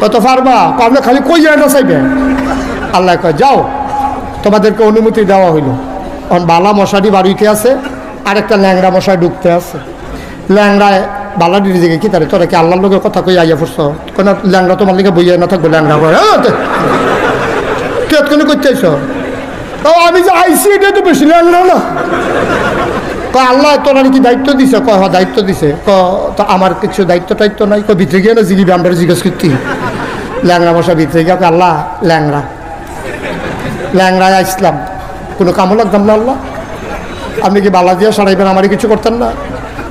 কত পারবা? আপনি খালি কই যায় না চাইবে। আল্লাহ কয় যাও, তোমাদেরকে অনুমতি দেওয়া হইল। এখন বালা মশারি বাড়িতে আছে, আর একটা ল্যাংড়া মশাই ঢুকতে আছে। ল্যাংড়ায় বালা দিদি দিকে কি তারে তোরা কি আল্লাহর লোকের কথা কই আইয়া পড়ছ? কেন ল্যাংড়া তোমার লিগে বইয়া না থাকবো? ল্যাংড়া করে কেতক্ষণে করতে আইস? ও আমি যে আইসি এটা তো বেশি ল্যাংড়া না। আল্লাহ তোরা কি দায়িত্ব দিছে? কয় হ দায়িত্ব দিছে। তো আমার কিছু দায়িত্ব টাইত্ব নাই। ভিতরে গিয়ে না জিগিবি, আমরা জিজ্ঞেস করতি। ল্যাংড়া মশা ভিতরে গিয়ে আল্লাহ ল্যাংড়ায় আসলাম, কোনো কামও লাগতাম না। আল্লাহ আপনি কি বালা দিয়া সারাইবেন, আমারই কিছু করতেন না?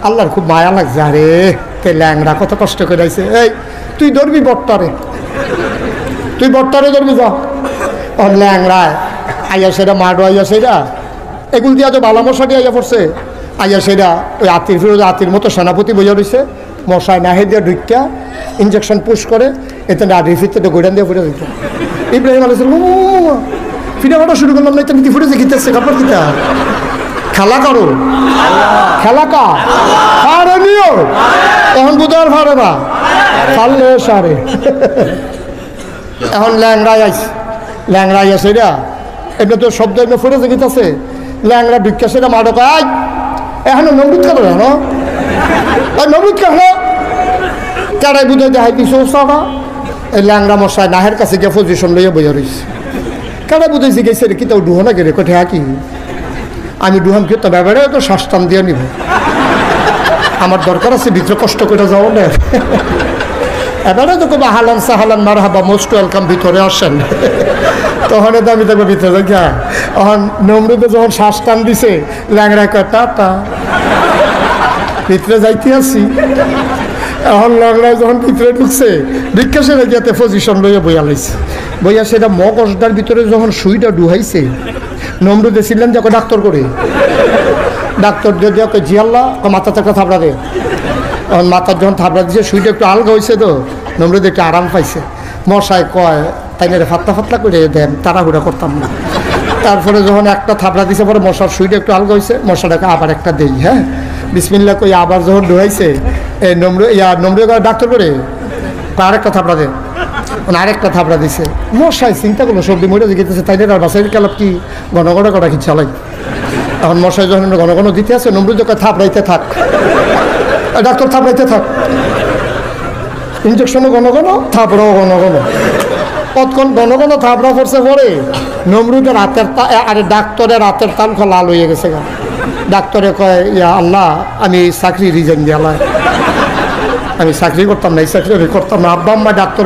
আল্লাহর খুব মায়া লাগছে। আরে তে ল্যাংড়া কত কষ্ট করে আইছে। এই তুই ধরবি বট্টারে, তুই বট্টারে ধরবি যা। ল্যাংড়ায় আইয়া সেটা মাডো আইয়া সেটা এগুলো দিয়া তো বালা মশাটি আইয়া পড়ছে। আইয়া সেটা ওই আতির ফিরোজ আতির মতো সেনাপতি বইয়া রয়েছে। মশায় নাহে দিয়ে ঢুকিয়া ইঞ্জেকশন পুশ করে, এতে আটির ফিরতে গোডান দিয়ে ফুটে দিত। ইব্রাহিম আলাইহিস সালাম ফিরে ফাটা শুরু করলাম না, তুমি ফুটেছে গীতেছে কাপড় দিতে খেলা করো। খেলা কা ফারে নিও, এখন বুধবার ফারে না ফারলে সারে। এখন ল্যাংড়ায় আইস সেটা এমনি তো শব্দ এমনি ফুটেছে গীতাছে। ল্যাংড়া ঢুকিয়া সেটা মাডো কাজ এখন নমরুদ কেন জানো? নমরুদ কেন কেড়াই বুঝে দেখাই দিস না। এই ল্যাংড়া মশাই নাহের কাছে গিয়ে পজিশন লইয়া বইয়া রয়েছে। কেড়াই বুঝেছি গেছে রে কি তাও ডুহো না গেলে কোথায় কি আমি ডুহাম কি তো ব্যাপারে তো শ্বাস টান দিয়ে নিব। আমার দরকার আছে ভিতরে কষ্ট করে যাও না। এবারে তো খুব হালান সাহালান মার হাবা মোস্ট ওয়েলকাম, ভিতরে আসেন। তখন তো আমি দেখবো ভিতরে দেখা। তখন নমরুদে যখন শ্বাস টান দিছে, ল্যাংড়া টাটা ভিতরে যাইতে আসি। এখন ল্যাংড়ায় যখন ভিতরে ঢুকছে, ভিক্ষা সেরে গিয়াতে পজিশন লইয়া বইয়া লাইছে। বইয়া সেটা মগজটার ভিতরে যখন সুইটা ডুহাইছে, নমরুদে ছিলেন যে ডাক্তার করে ডাক্তার যদি ওকে জিয়াল্লা মাথাতে একটা থাবড়া দে। এখন মাথার যখন থাবড়া দিয়েছে, সুইটা একটু আলগা হয়েছে তো নমরুদ একটু আরাম পাইছে। মশায় কয় তাই না ফাতলা করে দেন, তাড়াহুড়া করতাম না। তারপরে যখন একটা থাবড়া দিছে পরে মশার সুইটা একটু আলগা হয়েছে, মশাটাকে আবার একটা দেই। হ্যাঁ বিসমিল্লাহ কই আবার যখন ডুহাইছে, এই নমরুদ ডাক্তার করে আরেকটা থাবড়া দে, আরেকটা থাবড়া দিছে। মশাই চিন্তা করলো সবজি মরে গেতেছে, তাই না বাসায় গেলাম কি ঘন ঘন করা কি চালাই। এখন মশাই যখন ঘন ঘন দিতে আছে, নমরুদ থাবড়াইতে থাক, ডাক্তার থাবড়াইতে থাক, ইঞ্জেকশনও ঘন ঘন, থাবড়াও ঘন ঘন। কতক্ষণ ঘন ঘন থাবড়া পড়ছে পরে নমরুদের হাতের আরে ডাক্তারের হাতের তাল লাল হয়ে গেছে। ডাক্তারে কয় ইয়া আল্লাহ আমি চাকরি রিজাইন দিয়ে, আমি চাকরি করতাম না, এই চাকরি করতাম না। আব্বা আম্মা ডাক্তার